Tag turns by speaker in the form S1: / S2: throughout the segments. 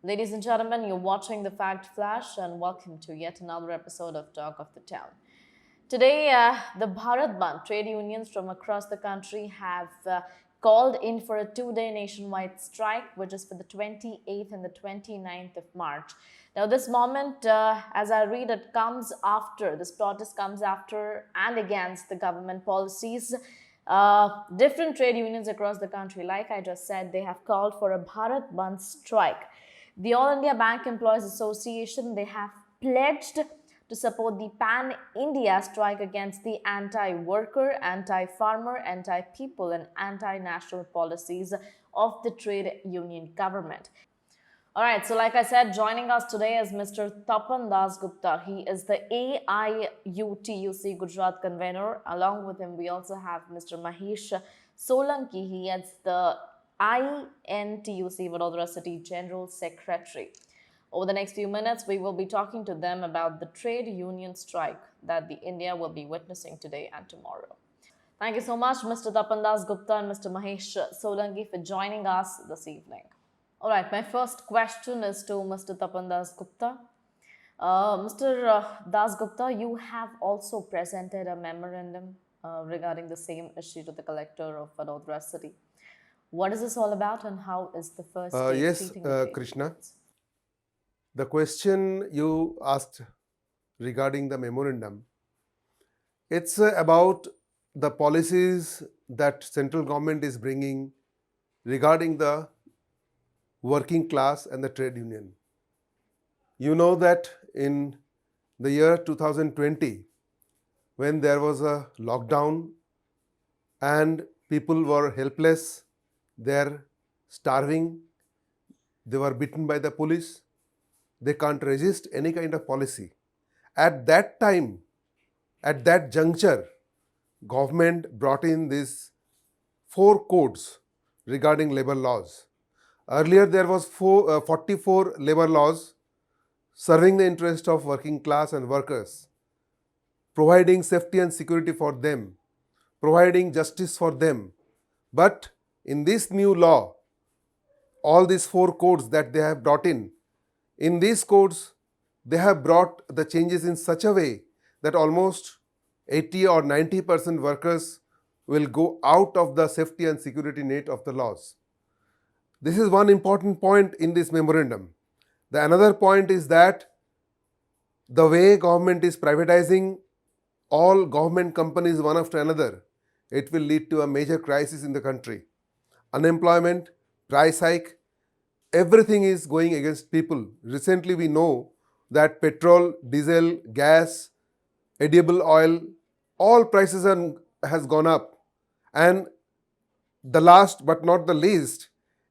S1: Ladies and gentlemen, you're watching the Fact Flash, and welcome to yet another episode of Talk of the Town. Today, the Bharat Bandh trade unions from across the country have called in for a two-day nationwide strike, which is for the 28th and the 29th of March. Now, this moment, as I read, this protest comes after and against the government policies. Different trade unions across the country, like I just said, they have called for a Bharat Bandh strike. The All India Bank Employees Association, they have pledged to support the pan-India strike against the anti-worker, anti-farmer, anti-people and anti-national policies of the trade union government. All right, so like I said, joining us today is Mr. Tapan Das Gupta. He is the AIUTUC Gujarat convener. Along with him, we also have Mr. Mahesh Solanki. He is the INTUC Vadodara City General Secretary. Over the next few minutes, we will be talking to them about the trade union strike that the India will be witnessing today and tomorrow. Thank you so much, Mr. Tapan Das Gupta and Mr. Mahesh Solanki, for joining us this evening. All right, my first question is to Mr. Tapan Das Gupta. Mr. Das Gupta, you have also presented a memorandum regarding the same issue to the collector of Vadodara City. What is this all about, and how is the first state
S2: Yes,
S1: treating the trade
S2: Krishna.
S1: unions?
S2: The question you asked regarding the memorandum, it's about the policies that central government is bringing regarding the working class and the trade union. You know that in the year 2020, when there was a lockdown and people were helpless, they're starving, they were beaten by the police, they can't resist any kind of policy. At that time, at that juncture, government brought in these 4 codes regarding labor laws. Earlier there was 44 labor laws serving the interest of working class and workers, providing safety and security for them, providing justice for them. But in this new law, all these 4 codes that they have brought in these codes, they have brought the changes in such a way that almost 80 or 90% workers will go out of the safety and security net of the laws. This is one important point in this memorandum. The another point is that the way government is privatizing all government companies one after another, it will lead to a major crisis in the country. Unemployment, price hike, everything is going against people. Recently we know that petrol, diesel, gas, edible oil, all prices has gone up. And the last but not the least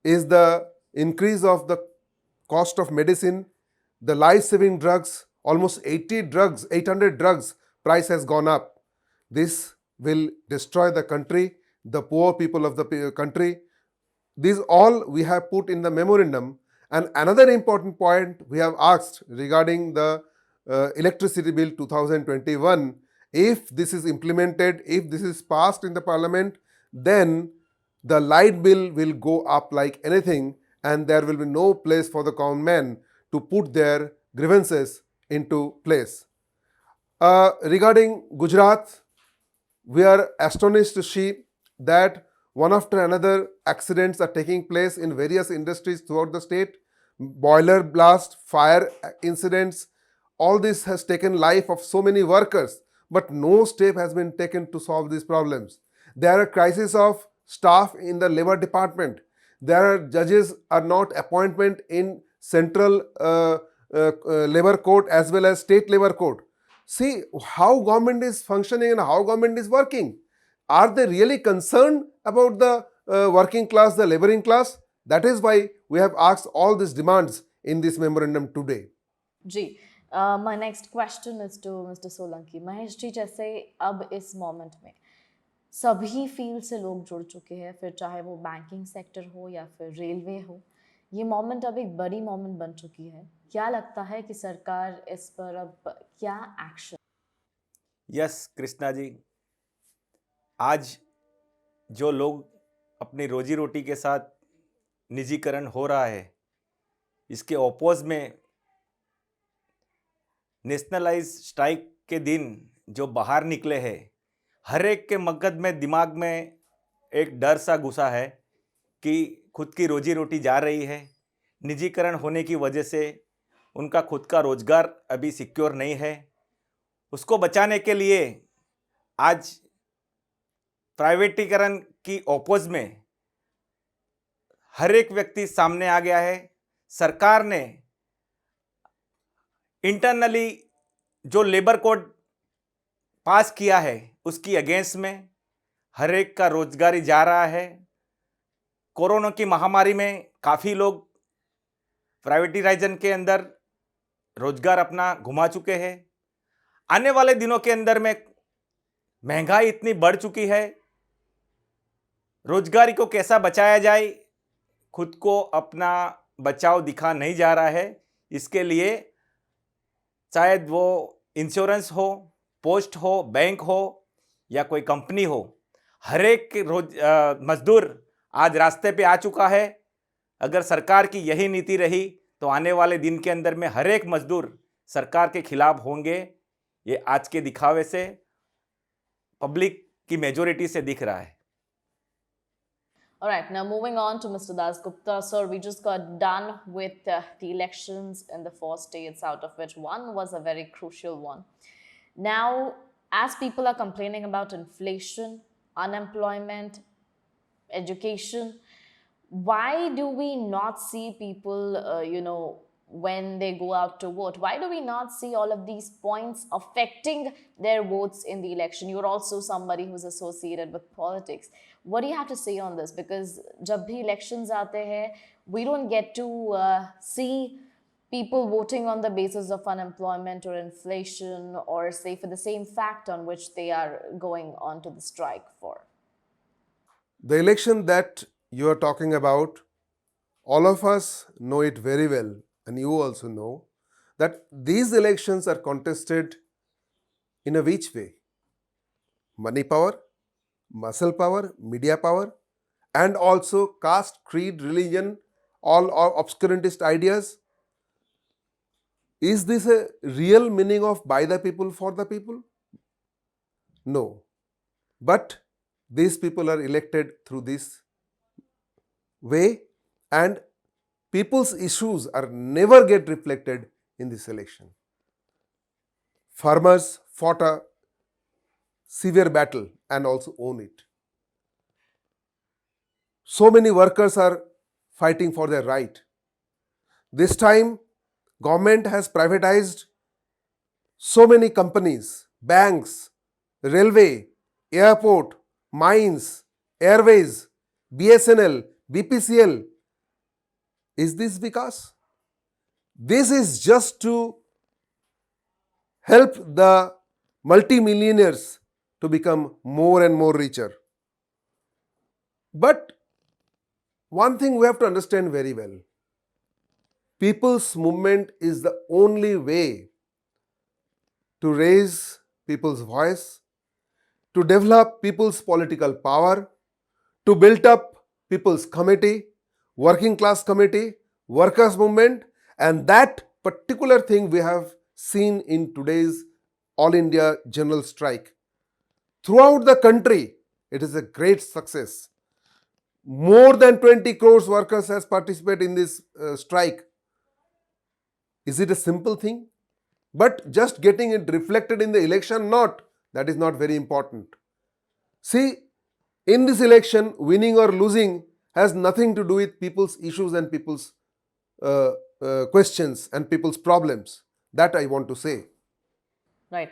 S2: is the increase of the cost of medicine, the life-saving drugs, almost 800 drugs price has gone up. This will destroy the country, the poor people of the country. These all we have put in the memorandum. And another important point we have asked regarding the Electricity Bill 2021, if this is implemented, if this is passed in the parliament, then the light bill will go up like anything, and there will be no place for the common man to put their grievances into place. Regarding Gujarat, we are astonished to see that one after another accidents are taking place in various industries throughout the state. Boiler blast, fire incidents, all this has taken life of so many workers, but no step has been taken to solve these problems. There are crises of staff in the labor department. There are judges are not appointment in central labor court as well as state labor court. See how government is functioning and how government is working. Are they really concerned about the working class, the laboring class? That is why we have asked all these demands in this memorandum today.
S1: Ji my next question is to Mr. Solanki. Mahesh ji, जैसे अब इस moment में सभी field से लोग जुड़ चुके हैं, फिर चाहे वो बैंकिंग सेक्टर हो या फिर रेलवे हो, ये मोमेंट अब एक बड़ी मोमेंट बन चुकी है. क्या लगता है कि सरकार इस पर अब क्या एक्शन?
S3: यस कृष्णा जी, आज जो लोग अपनी रोजी रोटी के साथ निजीकरण हो रहा है, इसके ओपोज में नेशनलाइज स्ट्राइक के दिन जो बाहर निकले हैं, हर एक के मगज में, दिमाग में एक डर सा घुसा है कि खुद की रोजी रोटी जा रही है। निजीकरण होने की वजह से उनका खुद का रोजगार अभी सिक्योर नहीं है। उसको बचाने के लिए आज प्राइवेटीकरण की ओपोज में हर एक व्यक्ति सामने आ गया है। सरकार ने इंटरनली जो लेबर कोड पास किया है उसकी अगेंस्ट में हर एक का रोजगारी जा रहा है। कोरोना की महामारी में काफ़ी लोग प्राइवेटाइजेशन के अंदर रोजगार अपना घुमा चुके हैं। आने वाले दिनों के अंदर में महंगाई इतनी बढ़ चुकी है, रोजगारी को कैसा बचाया जाए, खुद को अपना बचाव दिखा नहीं जा रहा है। इसके लिए शायद वो इंश्योरेंस हो, पोस्ट हो, बैंक हो या कोई कंपनी हो, हर एक मजदूर आज रास्ते पे आ चुका है। अगर सरकार की यही नीति रही तो आने वाले दिन के अंदर में हर एक मजदूर सरकार के खिलाफ होंगे। ये आज के दिखावे से, पब्लिक की मेजोरिटी से दिख रहा है।
S1: All right, now moving on to Mr. Das Gupta. Sir, we just got done with the elections in the 4 states, out of which one was a very crucial one. Now, as people are complaining about inflation, unemployment, education, why do we not see people, when they go out to vote? Why do we not see all of these points affecting their votes in the election? You're also somebody who's associated with politics. What do you have to say on this? Because jab bhi elections aate hai, we don't get to see people voting on the basis of unemployment or inflation, or say for the same fact on which they are going on to the strike for.
S2: The election that you are talking about, all of us know it very well, and you also know that these elections are contested in a which way? Money power, muscle power, media power, and also caste, creed, religion, all obscurantist ideas. Is this a real meaning of by the people, for the people? No. But these people are elected through this way, and people's issues are never get reflected in this election. Farmers fought a severe battle and also own it. So many workers are fighting for their right. This time, government has privatized so many companies, banks, railway, airport, mines, airways, BSNL, BPCL. Is this because? This is just to help the multimillionaires to become more and more richer. But one thing we have to understand very well. People's movement is the only way to raise people's voice, to develop people's political power, to build up people's committee, working class committee, workers movement, and that particular thing we have seen in today's All India General Strike. Throughout the country, it is a great success. More than 20 crores workers has participated in this strike. Is it a simple thing? But just getting it reflected in the election, not. That is not very important. See, in this election, winning or losing has nothing to do with people's issues and people's questions and people's problems. That I want to say.
S1: Right.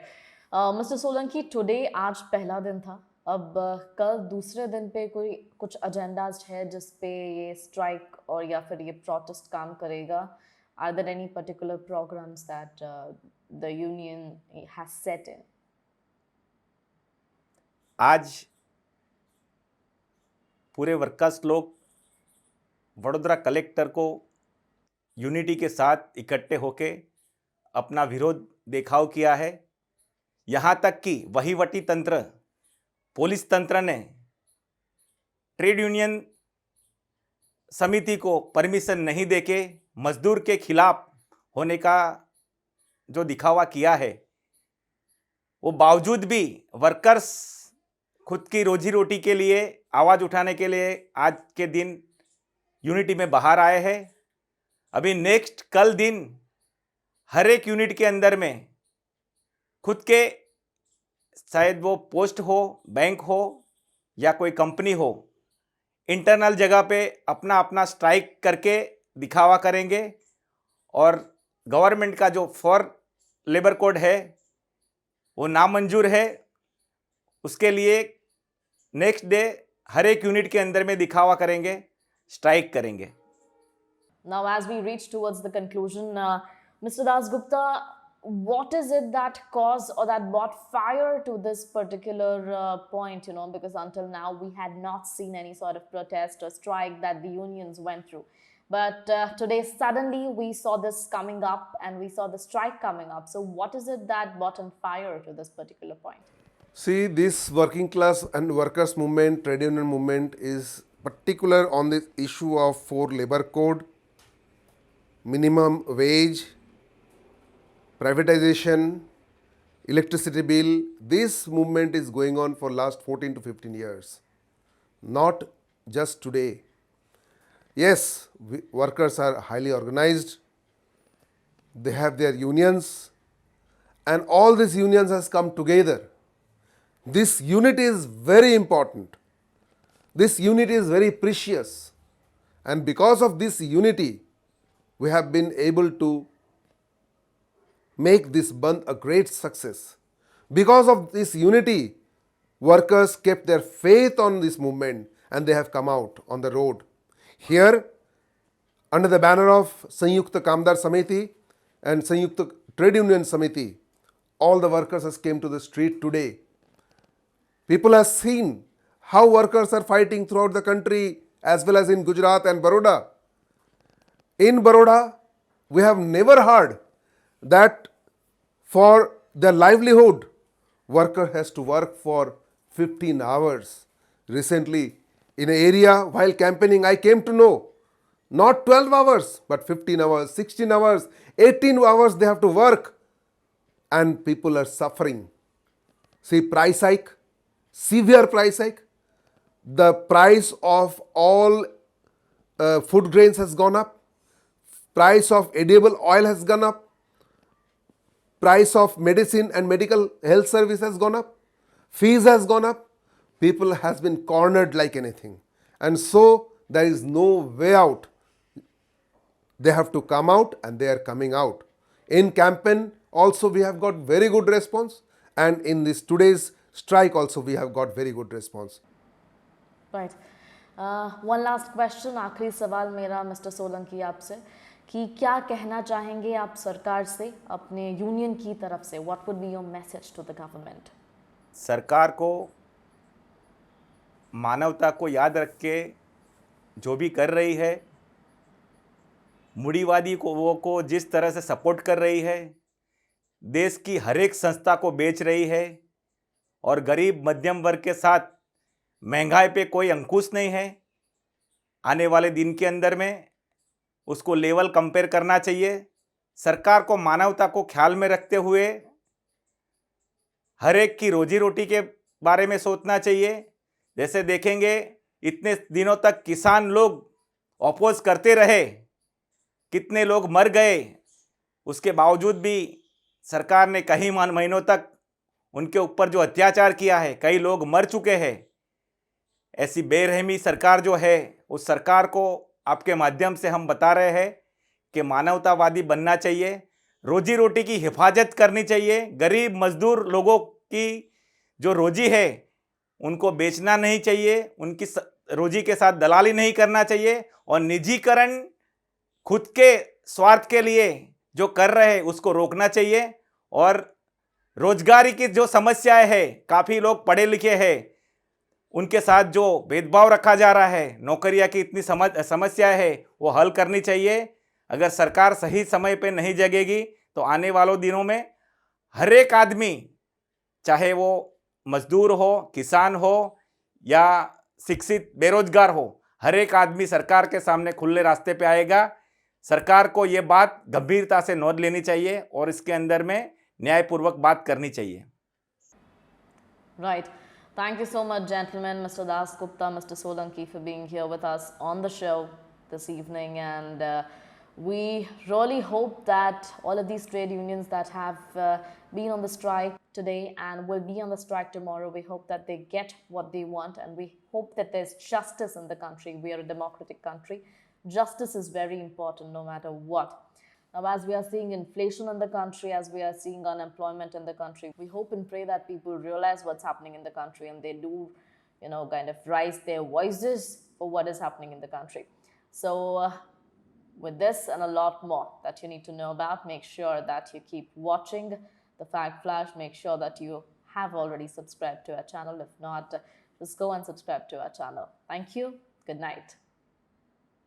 S1: Mr. Solanki, today आज पहला दिन था. अब कल दूसरे दिन पे कोई कुछ एजेंडाज है जिस पे ये स्ट्राइक और या फिर ये प्रोटेस्ट काम करेगा? Are there any particular programs that the union has set in?
S3: आज पूरे वर्कर्स लोग वडोदरा कलेक्टर को यूनिटी के साथ इकट्ठे होके अपना विरोध दिखाव किया है। यहाँ तक कि वहीवटी तंत्र, पुलिस तंत्र ने ट्रेड यूनियन समिति को परमिशन नहीं देके मजदूर के खिलाफ होने का जो दिखावा किया है, वो बावजूद भी वर्कर्स खुद की रोजी रोटी के लिए आवाज़ उठाने के लिए आज के दिन यूनिटी में बाहर आए हैं। अभी नेक्स्ट कल दिन हर एक यूनिट के अंदर में खुद के, शायद वो पोस्ट हो, बैंक हो या कोई कंपनी हो, इंटरनल जगह पे अपना अपना स्ट्राइक करके दिखावा करेंगे और गवर्नमेंट का जो फॉर लेबर कोड है वो नामंजूर है, उसके लिए नेक्स्ट डे हर एक यूनिट के अंदर में दिखावा करेंगे, स्ट्राइक करेंगे।
S1: Now, as we reach towards the conclusion, Mr. Das Gupta, what is it that caused or that brought fire to this particular point? Because until now we had not seen any sort of protest or strike that the unions went through. But today, suddenly, we saw this coming up and we saw the strike coming up. So, what is it that brought on fire to this particular point?
S2: See, this working class and workers movement, trade union movement is particular on this issue of 4 labor code, minimum wage, privatization, electricity bill. This movement is going on for last 14 to 15 years, not just today. Yes, workers are highly organized, they have their unions, and all these unions has come together. This unity is very important. This unity is very precious, and because of this unity, we have been able to make this Bandh a great success. Because of this unity, workers kept their faith on this movement and they have come out on the road. Here, under the banner of Sanyukta Kamdar Samiti and Sanyukta Trade Union Samiti, all the workers has came to the street today. People have seen how workers are fighting throughout the country as well as in Gujarat and Baroda. In Baroda, we have never heard that for their livelihood, worker has to work for 15 hours. Recently, in an area while campaigning, I came to know not 12 hours, but 15 hours, 16 hours, 18 hours they have to work, and people are suffering. See, price hike, severe price hike. The price of all food grains has gone up. Price of edible oil has gone up. Price of medicine and medical health service has gone up. Fees has gone up. People has been cornered like anything. And so there is no way out. They have to come out and they are coming out. In campaign also we have got very good response, and in this today's strike also we have got very good response.
S1: Right. One last question, आखिरी सवाल मेरा mister Solanki आपसे, कि क्या कहना चाहेंगे आप सरकार से, अपने यूनियन की तरफ से? What would be your message to the government?
S3: सरकार को मानवता को याद रख के जो भी कर रही है, मूढ़ीवादी को वो को जिस तरह से सपोर्ट कर रही है, देश की हर एक संस्था को बेच रही है और गरीब मध्यम वर्ग के साथ महंगाई पे कोई अंकुश नहीं है, आने वाले दिन के अंदर में उसको लेवल कंपेयर करना चाहिए। सरकार को मानवता को ख्याल में रखते हुए हर एक की रोजी रोटी के बारे में सोचना चाहिए। जैसे देखेंगे इतने दिनों तक किसान लोग अपोज करते रहे, कितने लोग मर गए, उसके बावजूद भी सरकार ने कई महीनों तक उनके ऊपर जो अत्याचार किया है, कई लोग मर चुके हैं। ऐसी बेरहमी सरकार जो है, उस सरकार को आपके माध्यम से हम बता रहे हैं कि मानवतावादी बनना चाहिए, रोजी रोटी की हिफाजत करनी चाहिए। गरीब मजदूर लोगों की जो रोजी है उनको बेचना नहीं चाहिए, उनकी रोजी के साथ दलाली नहीं करना चाहिए, और निजीकरण खुद के स्वार्थ के लिए जो कर रहे हैं उसको रोकना चाहिए। और रोजगारी की जो समस्याएं है, काफ़ी लोग पढ़े लिखे हैं, उनके साथ जो भेदभाव रखा जा रहा है, नौकरियां की इतनी समस्याएं है, वो हल करनी चाहिए। अगर सरकार सही समय पे नहीं जगेगी तो आने वालों दिनों में हर एक आदमी, चाहे वो मजदूर हो, किसान हो या शिक्षित बेरोजगार हो, हर एक आदमी सरकार के सामने खुले रास्ते पे आएगा। सरकार को ये बात गंभीरता से नोट लेनी चाहिए और इसके अंदर में न्यायपूर्वक बात करनी चाहिए.
S1: Right. Thank you so much, gentlemen, Mr. Das Gupta, Mr. Solanki, for being here with us on the show this evening. And we really hope that all of these trade unions that have been on the strike today and will be on the strike tomorrow, we hope that they get what they want, and we hope that there's justice in the country. We are a democratic country. Justice is very important no matter what. Now, as we are seeing inflation in the country, as we are seeing unemployment in the country, we hope and pray that people realize what's happening in the country and they do, kind of raise their voices for what is happening in the country. So, with this and a lot more that you need to know about, make sure that you keep watching the Fact Flash. Make sure that you have already subscribed to our channel. If not, just go and subscribe to our channel. Thank you. Good night.